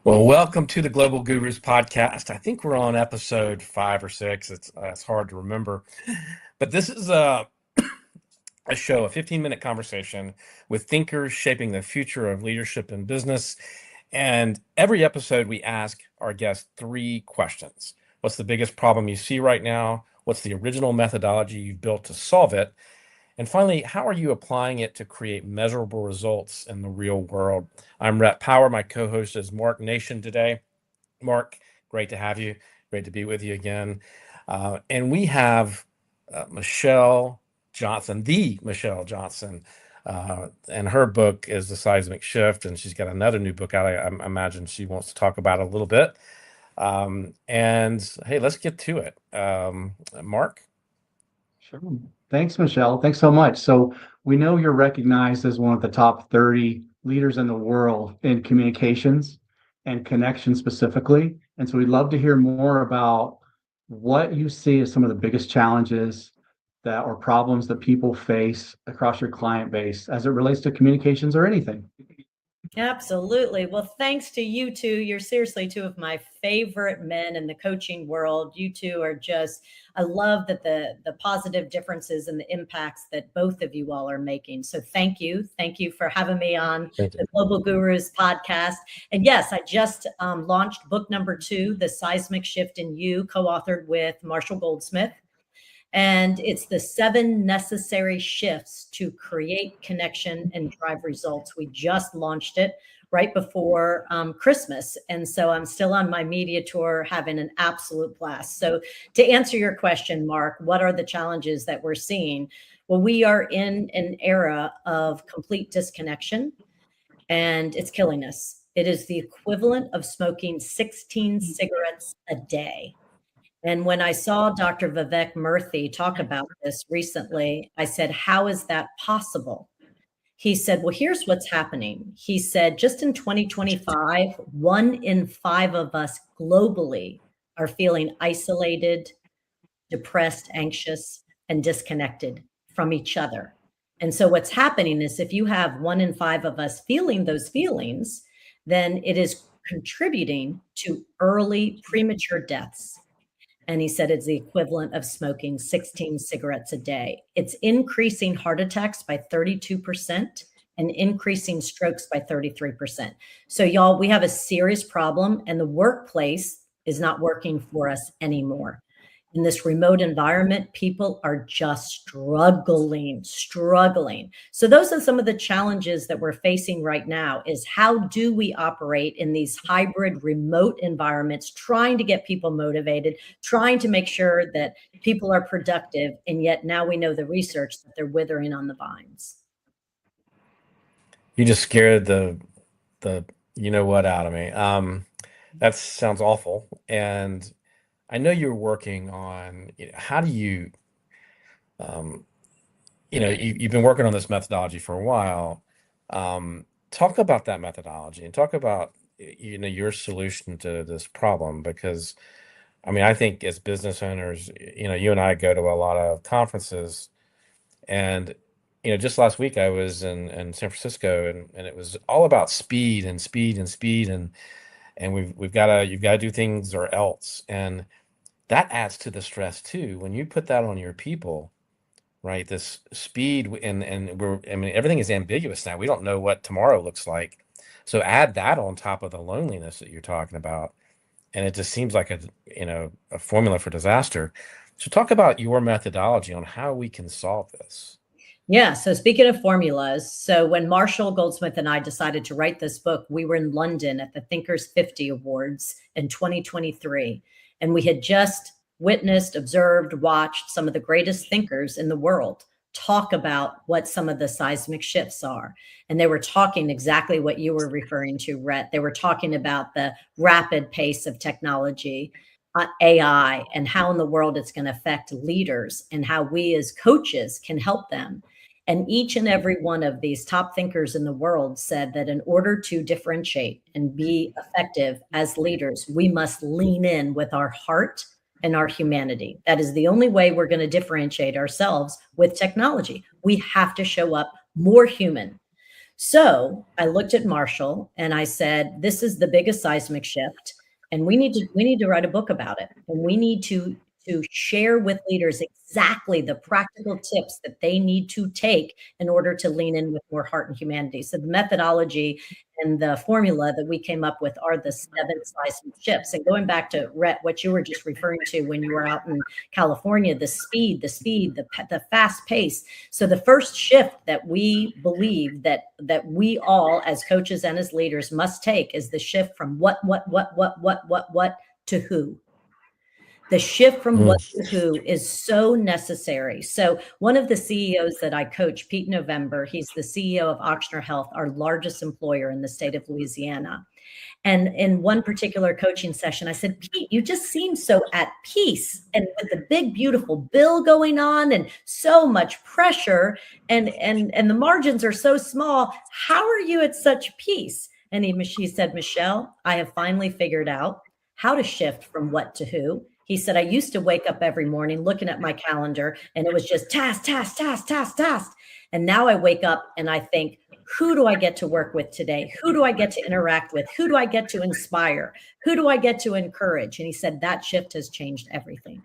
Well, welcome to the Global Gurus podcast. I think we're on episode 5 or 6. It's hard to remember, but this is a show, a 15-minute conversation with thinkers shaping the future of leadership and business. And every episode, we ask our guests 3 questions. What's the biggest problem you see right now? What's the original methodology you've built to solve it? And finally, how are you applying it to create measurable results in the real world? I'm Rhett Power. My co-host is Mark Nation today. Mark, great to have you. Great to be with you again. And we have Michelle Johnston, the Michelle Johnston, and her book is The Seismic Shift, and she's got another new book out. I imagine she wants to talk about it a little bit. And hey, let's get to it. Mark? Sure. Thanks, Michelle. Thanks so much. So we know you're recognized as one of the top 30 leaders in the world in communications and connection specifically. And so we'd love to hear more about what you see as some of the biggest challenges that or problems that people face across your client base as it relates to communications or anything. Absolutely. Well, thanks to you two. You're seriously 2 of my favorite men in the coaching world. You two are just, I love that the positive differences and the impacts that both of you all are making. So thank you. Thank you for having me on the Global Gurus podcast. And yes, I just launched book number 2, The Seismic Shift in You, co-authored with Marshall Goldsmith. And it's the 7 necessary shifts to create connection and drive results. We just launched it right before Christmas. And so I'm still on my media tour, having an absolute blast. So to answer your question, Mark, what are the challenges that we're seeing? Well, we are in an era of complete disconnection, and it's killing us. It is the equivalent of smoking 16 cigarettes a day. And when I saw Dr. Vivek Murthy talk about this recently, I said, how is that possible? He said, well, here's what's happening. He said, just in 2025, 1 in 5 of us globally are feeling isolated, depressed, anxious, and disconnected from each other. And so what's happening is if you have 1 in 5 of us feeling those feelings, then it is contributing to early premature deaths. And he said it's the equivalent of smoking 16 cigarettes a day. It's increasing heart attacks by 32% and increasing strokes by 33%. So y'all, we have a serious problem, and the workplace is not working for us anymore. In this remote environment, people are just struggling. So those are some of the challenges that we're facing right now, is how do we operate in these hybrid remote environments, trying to get people motivated, trying to make sure that people are productive. And yet now we know the research that they're withering on the vines. You just scared the you know what out of me. That sounds awful. And I know you're working on, how do you, you've been working on this methodology for a while. Talk about that methodology and talk about, your solution to this problem, because I think as business owners, you and I go to a lot of conferences, and, just last week I was in San Francisco, and it was all about speed and speed and speed. And you've got to do things or else. And that adds to the stress too. When you put that on your people, right? This speed and everything is ambiguous now. We don't know what tomorrow looks like. So add that on top of the loneliness that you're talking about, and it just seems like a formula for disaster. So talk about your methodology on how we can solve this. Yeah. So speaking of formulas, so when Marshall Goldsmith and I decided to write this book, we were in London at the Thinkers 50 Awards in 2023. And we had just witnessed, observed, watched some of the greatest thinkers in the world talk about what some of the seismic shifts are. And they were talking exactly what you were referring to, Rhett. They were talking about the rapid pace of technology, AI and how in the world it's going to affect leaders and how we as coaches can help them. And each and every one of these top thinkers in the world said that in order to differentiate and be effective as leaders, we must lean in with our heart and our humanity. That is the only way we're going to differentiate ourselves with technology. We have to show up more human. So I looked at Marshall and I said, this is the biggest seismic shift, and we need to write a book about it. And we need to share with leaders exactly the practical tips that they need to take in order to lean in with more heart and humanity. So the methodology and the formula that we came up with are the 7 seismic shifts. And going back to Rhett, what you were just referring to when you were out in California, the speed, the fast pace. So the first shift that we believe that we all as coaches and as leaders must take is the shift from what to who. The shift from what to who is so necessary. So one of the CEOs that I coach, Pete November, he's the CEO of Ochsner Health, our largest employer in the state of Louisiana. And in one particular coaching session, I said, Pete, you just seem so at peace, and with the big, beautiful bill going on and so much pressure and the margins are so small. How are you at such peace? And she said, Michelle, I have finally figured out how to shift from what to who. He said, I used to wake up every morning looking at my calendar and it was just task. And now I wake up and I think, who do I get to work with today? Who do I get to interact with? Who do I get to inspire? Who do I get to encourage? And he said, that shift has changed everything.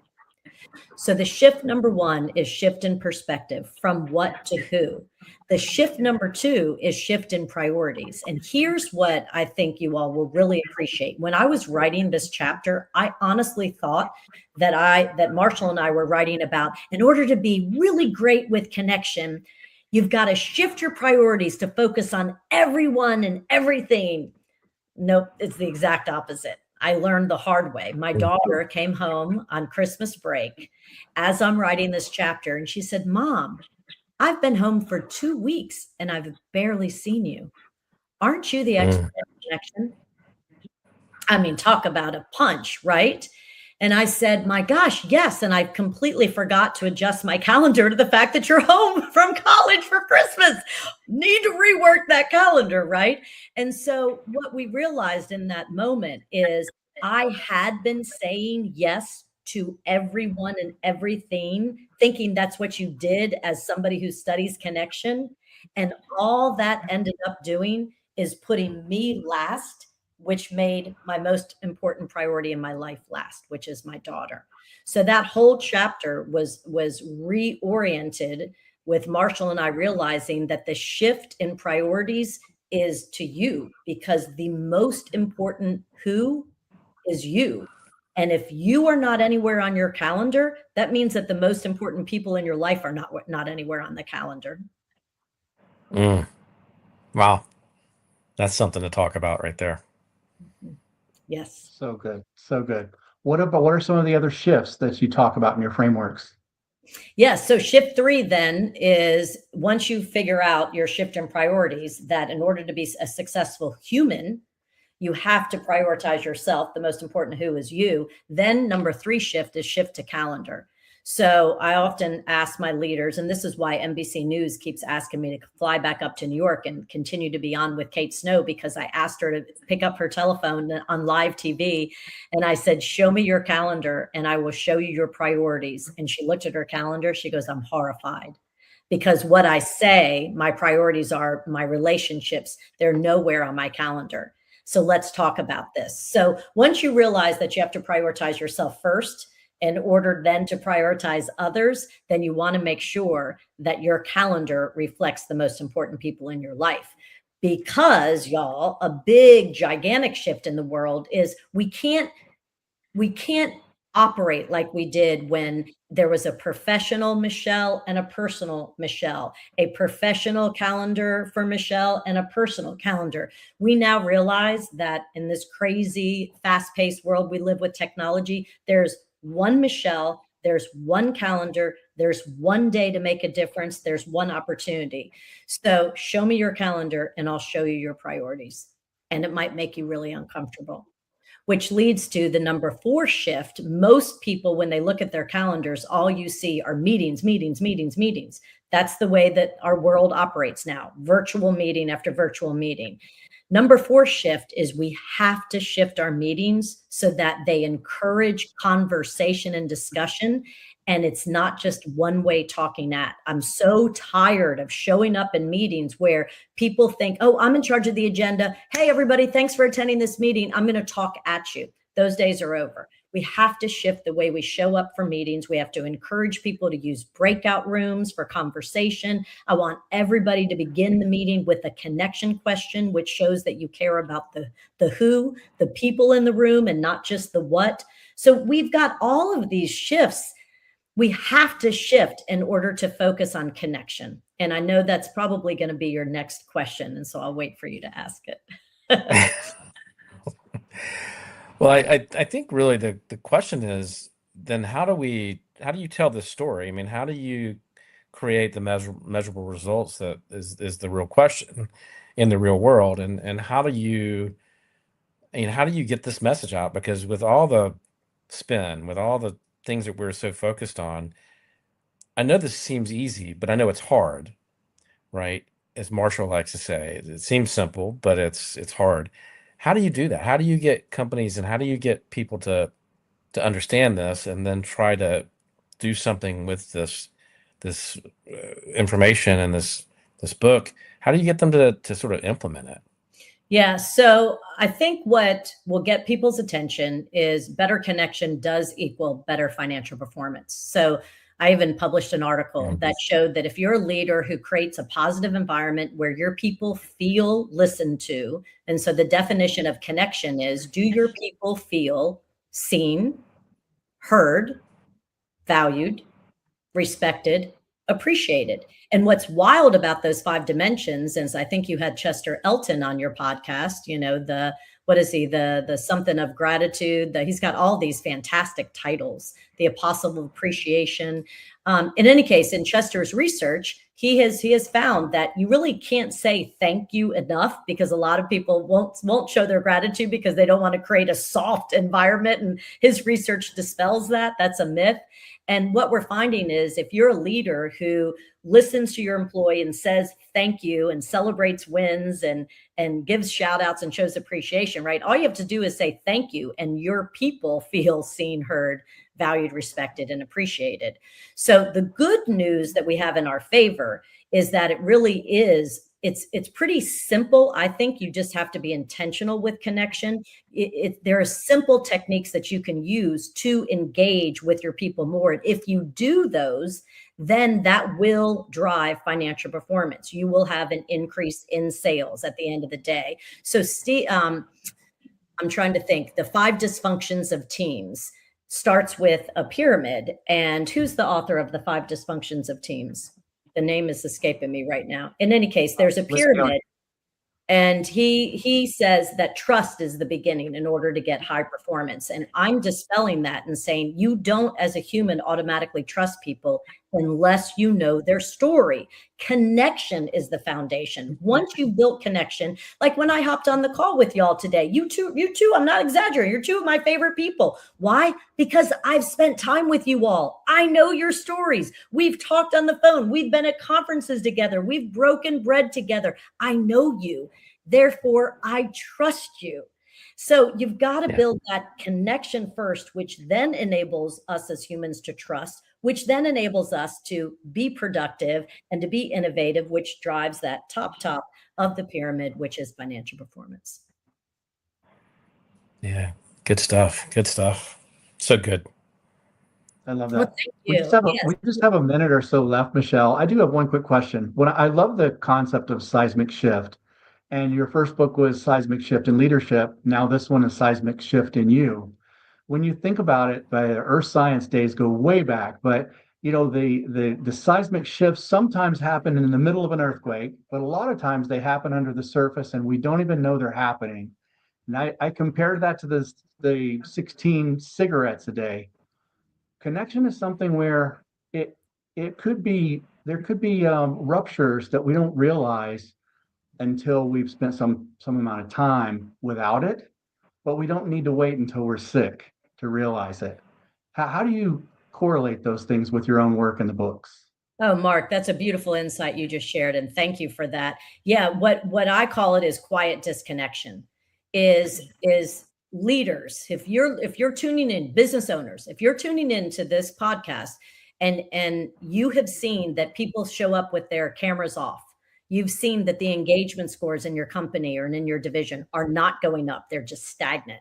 So the shift number 1 is shift in perspective, from what to who. The shift number 2 is shift in priorities. And here's what I think you all will really appreciate. When I was writing this chapter, I honestly thought that Marshall and I were writing about, in order to be really great with connection, you've got to shift your priorities to focus on everyone and everything. Nope, it's the exact opposite. I learned the hard way. My daughter came home on Christmas break as I'm writing this chapter, and she said, Mom, I've been home for 2 weeks and I've barely seen you. Aren't you the expert in connection? I mean, talk about a punch, right? And I said, my gosh, yes. And I completely forgot to adjust my calendar to the fact that you're home from college for Christmas. Need to rework that calendar, right? And so what we realized in that moment is I had been saying yes to everyone and everything, thinking that's what you did as somebody who studies connection. And all that ended up doing is putting me last, which made my most important priority in my life last, which is my daughter. So that whole chapter was reoriented with Marshall and I realizing that the shift in priorities is to you, because the most important who is you. And if you are not anywhere on your calendar, that means that the most important people in your life are not anywhere on the calendar. Wow. That's something to talk about right there. Yes. So good. So good. What are some of the other shifts that you talk about in your frameworks? Yes. So shift 3 then is, once you figure out your shift in priorities, that in order to be a successful human, you have to prioritize yourself. The most important who is you. Then number 3 shift is shift to calendar. So I often ask my leaders, and this is why NBC News keeps asking me to fly back up to New York and continue to be on with Kate Snow, because I asked her to pick up her telephone on live TV. And I said, show me your calendar and I will show you your priorities. And she looked at her calendar. She goes, I'm horrified. Because what I say, my priorities are my relationships. They're nowhere on my calendar. So let's talk about this. So once you realize that you have to prioritize yourself first, in order then to prioritize others, then you want to make sure that your calendar reflects the most important people in your life. Because, y'all, a big, gigantic shift in the world is we can't operate like we did when there was a professional Michelle and a personal Michelle, a professional calendar for Michelle and a personal calendar. We now realize that in this crazy, fast-paced world we live with technology, there's one Michelle, there's one calendar, there's one day to make a difference, there's one opportunity. So show me your calendar and I'll show you your priorities. And it might make you really uncomfortable. which leads to the number 4 shift. Most people, when they look at their calendars, all you see are meetings, meetings, meetings, meetings. That's the way that our world operates now, virtual meeting after virtual meeting. Number 4 shift is we have to shift our meetings so that they encourage conversation and discussion. And it's not just one way talking at. I'm so tired of showing up in meetings where people think, oh, I'm in charge of the agenda. Hey, everybody, thanks for attending this meeting. I'm going to talk at you. Those days are over. We have to shift the way we show up for meetings. We have to encourage people to use breakout rooms for conversation. I want everybody to begin the meeting with a connection question, which shows that you care about the who, the people in the room, and not just the what. So we've got all of these shifts. We have to shift in order to focus on connection. And I know that's probably going to be your next question. And so I'll wait for you to ask it. Well, I think really the question is then how do you tell this story? I mean, how do you create the measurable results that is the real question in the real world, and how do you get this message out? Because with all the spin, with all the things that we're so focused on, I know this seems easy, but I know it's hard, right? As Marshall likes to say, it seems simple, but it's hard. How do you do that? How do you get companies and how do you get people to understand this and then try to do something with this information and this book? How do you get them to sort of implement it? Yeah, so I think what will get people's attention is better connection does equal better financial performance. So I even published an article that showed that if you're a leader who creates a positive environment where your people feel listened to, and so the definition of connection is, do your people feel seen, heard, valued, respected, appreciated? And what's wild about those 5 dimensions is I think you had Chester Elton on your podcast, what is he, the something of gratitude, he's got all these fantastic titles, the Apostle of Appreciation. In any case, in Chester's research, he has found that you really can't say thank you enough, because a lot of people won't show their gratitude because they don't want to create a soft environment. And his research dispels that. That's a myth. And what we're finding is if you're a leader who listens to your employee and says thank you and celebrates wins and gives shout outs and shows appreciation, right? All you have to do is say thank you, and your people feel seen, heard, valued, respected, and appreciated. So the good news that we have in our favor is that it really is, it's pretty simple. I think you just have to be intentional with connection. There are simple techniques that you can use to engage with your people more. And if you do those, then that will drive financial performance. You will have an increase in sales at the end of the day. So I'm trying to think. The 5 dysfunctions of teams starts with a pyramid. And who's the author of the 5 dysfunctions of teams? The name is escaping me right now. In any case, there's a pyramid. And he says that trust is the beginning in order to get high performance. And I'm dispelling that and saying you don't, as a human, automatically trust people unless you know their story. Connection is the foundation. Once you've built connection, like when I hopped on the call with y'all today, you two, I'm not exaggerating, you're 2 of my favorite people. Why? Because I've spent time with you all. I know your stories. We've talked on the phone. We've been at conferences together. We've broken bread together. I know you. Therefore, I trust you. So you've got to build that connection first, which then enables us as humans to trust, which then enables us to be productive and to be innovative, which drives that top of the pyramid, which is financial performance. Yeah, good stuff. Good stuff. So good. I love that. Well, thank you. We just have a minute or so left, Michelle. I do have one quick question. I love the concept of seismic shift. And your first book was Seismic Shift in Leadership. Now this one is Seismic Shift in You. When you think about it, the Earth science days go way back, but the seismic shifts sometimes happen in the middle of an earthquake, but a lot of times they happen under the surface and we don't even know they're happening. And I compared that to the 16 cigarettes a day. Connection is something where there could be ruptures that we don't realize until we've spent some amount of time without it. but we don't need to wait until we're sick to realize it. How do you correlate those things with your own work in the books? Oh, Mark, that's a beautiful insight you just shared, and thank you for that. Yeah, what I call it is quiet disconnection. Is leaders, if you're tuning in, business owners, if you're tuning into this podcast and you have seen that people show up with their cameras off, you've seen that the engagement scores in your company or in your division are not going up, they're just stagnant.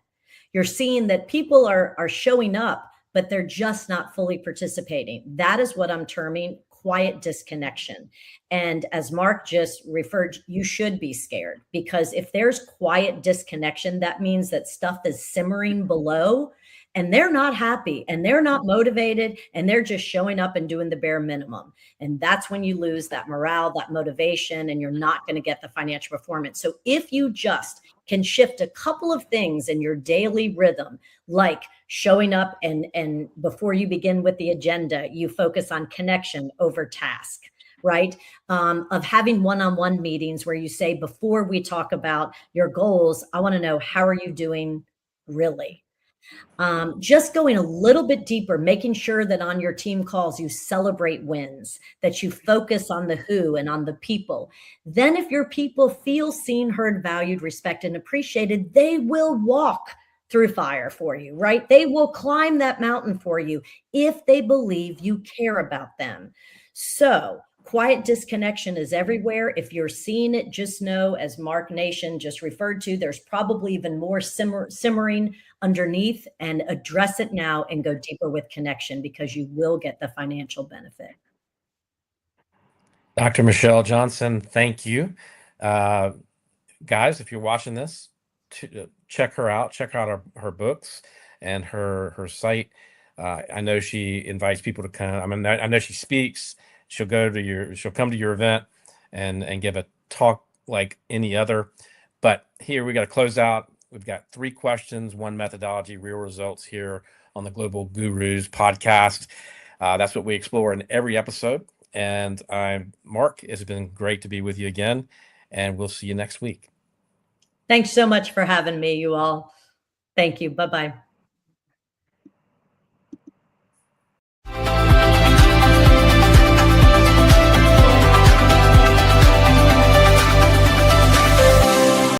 You're seeing that people are showing up, but they're just not fully participating. That is what I'm terming quiet disconnection. And as Mark just referred, you should be scared, because if there's quiet disconnection, that means that stuff is simmering below and they're not happy and they're not motivated and they're just showing up and doing the bare minimum. And that's when you lose that morale, that motivation, and you're not going to get the financial performance. So if you just can shift a couple of things in your daily rhythm, like showing up and before you begin with the agenda, you focus on connection over task, right? Of having one-on-one meetings where you say, before we talk about your goals, I want to know, how are you doing really? Just going a little bit deeper, making sure that on your team calls, you celebrate wins, that you focus on the who and on the people. Then if your people feel seen, heard, valued, respected, and appreciated, they will walk through fire for you, right? They will climb that mountain for you if they believe you care about them. So quiet disconnection is everywhere. If you're seeing it, just know, as Mark Nation just referred to, there's probably even more simmering underneath, and address it now and go deeper with connection, because you will get the financial benefit. Dr. Michelle Johnston, thank you. Guys, if you're watching this, check her out. Check out her books and her site. I know she invites people to come. I mean, I know she speaks. She'll come to your event and give a talk like any other. But here we got to close out. We've got 3 questions, 1 methodology, real results here on the Global Gurus podcast. That's what we explore in every episode. And Mark, it's been great to be with you again, and we'll see you next week. Thanks so much for having me, you all. Thank you. Bye-bye.